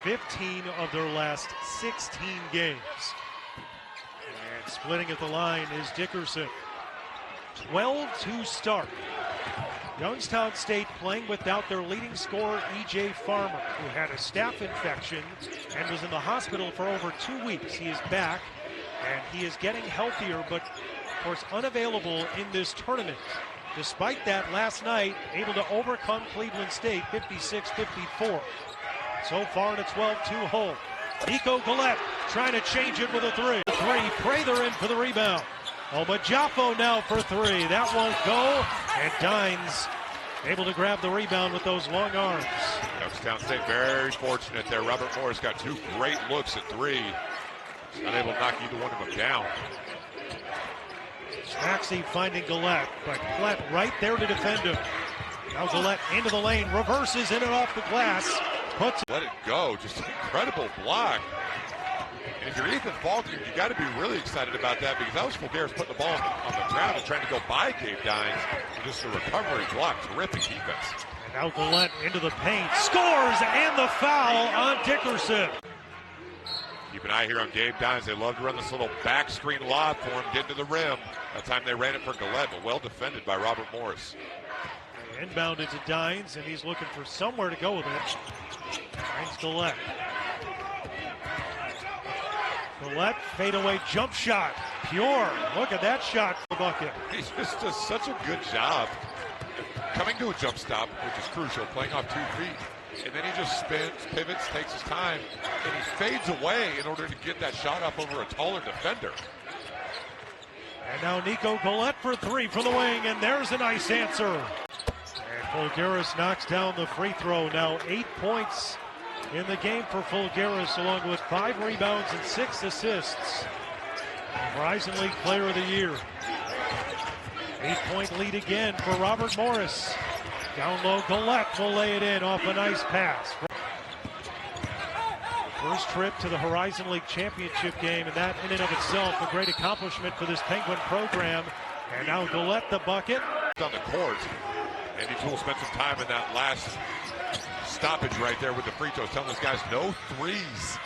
15 of their last 16 games. And splitting at the line is Dickerson. 12-2 start. Youngstown State playing without their leading scorer, E.J. Farmer, who had a staph infection and was in the hospital for over 2 weeks. He is back, and he is getting healthier, but of course unavailable in this tournament. Despite that, last night, able to overcome Cleveland State 56-54. So far in a 12-2 hole. Nico Galette trying to change it with a three. Prather in for the rebound. Oh, but Jaffo now for three. That won't go. And Dines able to grab the rebound with those long arms. Youngstown State very fortunate there. Robert Morris got two great looks at three. Unable to knock either one of them down. Maxey finding Galette, but Galette right there to defend him. Now Galette into the lane, reverses in and off the glass. Let it go, just an incredible block. And if you're Ethan Faulkner, you got to be really excited about that, because that was Fulgaris putting the ball on the ground and trying to go by Gabe Dines. Just a recovery block, terrific defense. And now Galette into the paint, scores, and the foul on Dickerson. Keep an eye here on Gabe Dines. They love to run this little back screen lob for him, get to the rim. That time they ran it for Galette, but well defended by Robert Morris. Inbounded to Dines, and he's looking for somewhere to go with it. Dines Galette. Galette fadeaway jump shot. Pure. Look at that shot for the bucket. He just does such a good job coming to a jump stop, which is crucial, playing off 2 feet. And then he just spins, pivots, takes his time, and he fades away in order to get that shot up over a taller defender. And now Nico Galette for three from the wing, and there's a nice answer. And Fulgaris knocks down the free throw. Now 8 points in the game for Fulgaris, along with 5 rebounds and 6 assists. Horizon League Player of the Year. 8-point lead again for Robert Morris. Down low, Galette will lay it in off a nice pass. First trip to the Horizon League Championship game, and that in and of itself a great accomplishment for this Penguin program. And now Galette the bucket. On the court, Andy Toole spent some time in that last stoppage right there with the free throws, telling those guys no threes.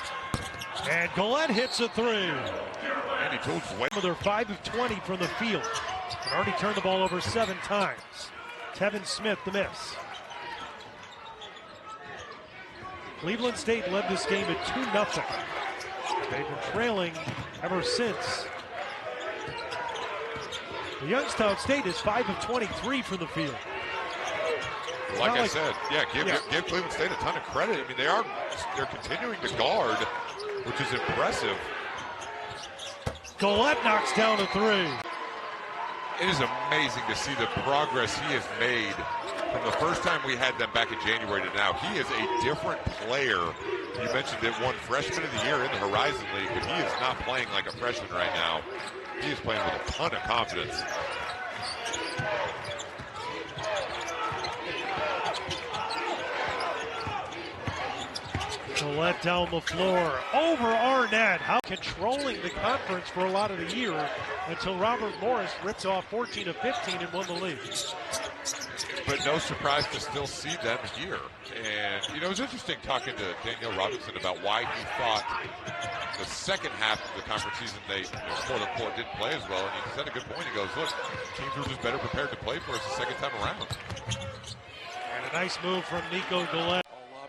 And Galette hits a three. Andy Toole's way. They're 5 of 20 from the field. And already turned the ball over 7 times. Tevin Smith the miss. Cleveland State led this game at 2-0. They've been trailing ever since. The Youngstown State is 5 of 23 from the field. Like I said, give Cleveland State a ton of credit. I mean, they're continuing to guard, which is impressive. Galette knocks down a three. It is amazing to see the progress he has made from the first time we had them back in January to now. He is a different player. You mentioned it, won Freshman of the Year in the Horizon League, but he is not playing like a freshman right now. He is playing with a ton of confidence. Galette down the floor, over Arnett. How controlling the conference for a lot of the year until Robert Morris rips off 14 of 15 and won the league. But no surprise to still see them here. And, you know, it was interesting talking to Danielle Robinson about why he thought the second half of the conference season they, quote-unquote, didn't play as well. And he said a good point. He goes, look, teams were just better prepared to play for us the second time around. And a nice move from Nico Galette.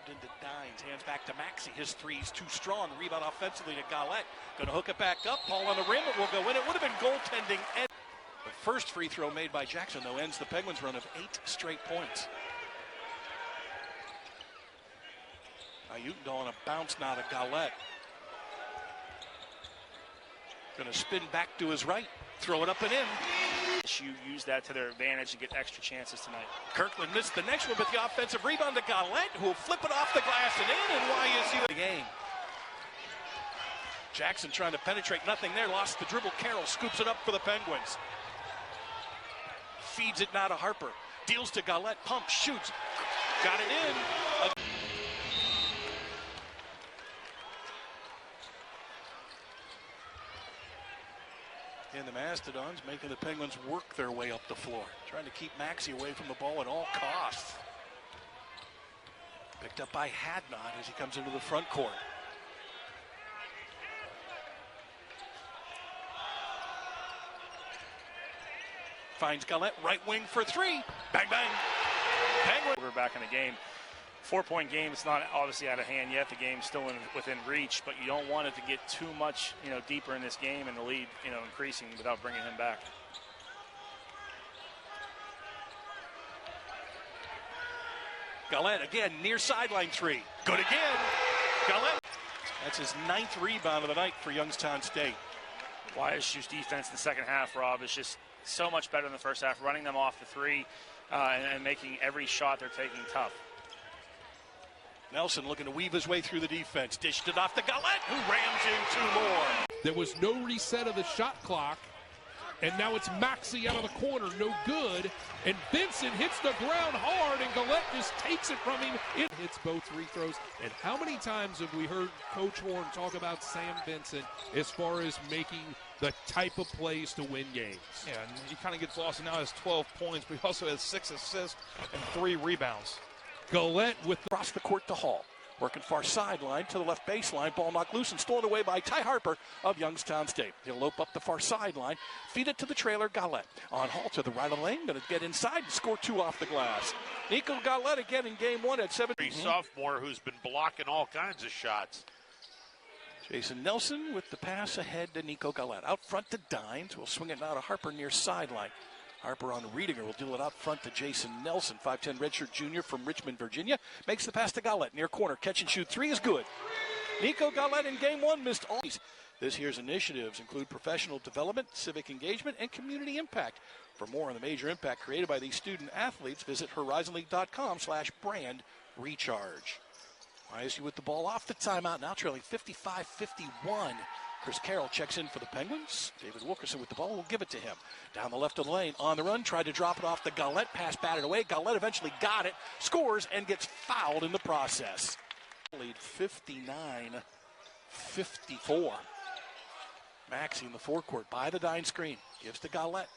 Into Dines, hands back to Maxey. His three's too strong. Rebound offensively to Galette. Going to hook it back up. Paul on the rim. It will go in. It would have been goaltending. The first free throw made by Jackson, though, ends the Penguins' run of 8 straight points. Ayutendahl on a bounce now to Galette. Going to spin back to his right. Throw it up and in. You use that to their advantage and get extra chances tonight. Kirkland missed the next one, but the offensive rebound to Galette, who will flip it off the glass and in, and YSU the game. Jackson trying to penetrate, nothing there, lost the dribble. Carroll scoops it up for the Penguins. Feeds it now to Harper. Deals to Galette, pumps, shoots. Got it in. And the Mastodons making the Penguins work their way up the floor. Trying to keep Maxey away from the ball at all costs. Picked up by Hadnot as he comes into the front court. Finds Galette, right wing for three. Bang, bang. Penguin. We're back in the game. 4-point game. It's not obviously out of hand yet. The game's still within reach, but you don't want it to get too much, deeper in this game and the lead, increasing without bringing him back. Galette again, near sideline three. Good again. Galette. That's his 9th rebound of the night for Youngstown State. YSU's defense in the second half, Rob, is just so much better in the first half, running them off the three and making every shot they're taking tough. Nelson looking to weave his way through the defense. Dished it off to Galette, who rams in 2 more. There was no reset of the shot clock. And now it's Maxey out of the corner, no good. And Vincent hits the ground hard, and Galette just takes it from him. It hits both free throws. And how many times have we heard Coach Horn talk about Sam Vincent as far as making the type of plays to win games? Yeah, and he kind of gets lost, and now has 12 points, but he also has 6 assists and 3 rebounds. Galette with across the court to Hall. Working far sideline to the left baseline. Ball knocked loose and stolen away by Ty Harper of Youngstown State. He'll lope up the far sideline. Feed it to the trailer, Galette. On Hall to the right of the lane. Going to get inside and score 2 off the glass. Nico Galette again in game 1 at 7. Sophomore who's been blocking all kinds of shots. Jason Nelson with the pass ahead to Nico Galette. Out front to Dines. Will swing it now to Harper near sideline. Harper on Reedinger will deal it out front to Jason Nelson, 5'10 redshirt junior from Richmond, Virginia. Makes the pass to Galette, near corner. Catch and shoot 3 is good. Nico Galette in game 1 missed all. This year's initiatives include professional development, civic engagement, and community impact. For more on the major impact created by these student athletes, visit horizonleague.com/brand recharge. YSU with the ball off the timeout, now trailing 55-51. Chris Carroll checks in for the Penguins. David Wilkerson with the ball will give it to him. Down the left of the lane, on the run, tried to drop it off the Galette. Pass batted away. Galette eventually got it, scores, and gets fouled in the process. Lead 59-54. Maxey in the forecourt by the Dine screen. Gives to Galette.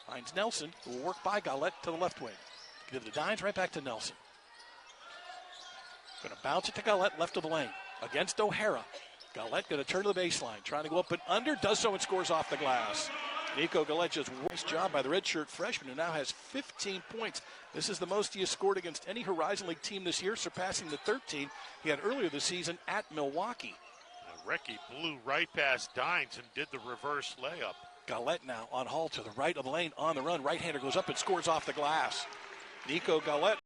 Finds Nelson, who will work by Galette to the left wing. Give the Dines right back to Nelson. Going to bounce it to Galette, left of the lane. Against O'Hara. Galette going to turn to the baseline, trying to go up and under, does so and scores off the glass. Nico Galette just nice job by the redshirt freshman, who now has 15 points. This is the most he has scored against any Horizon League team this year, surpassing the 13 he had earlier this season at Milwaukee. Recchi blew right past Dines and did the reverse layup. Galette now on Hall to the right of the lane, on the run. Right-hander goes up and scores off the glass. Nico Galette.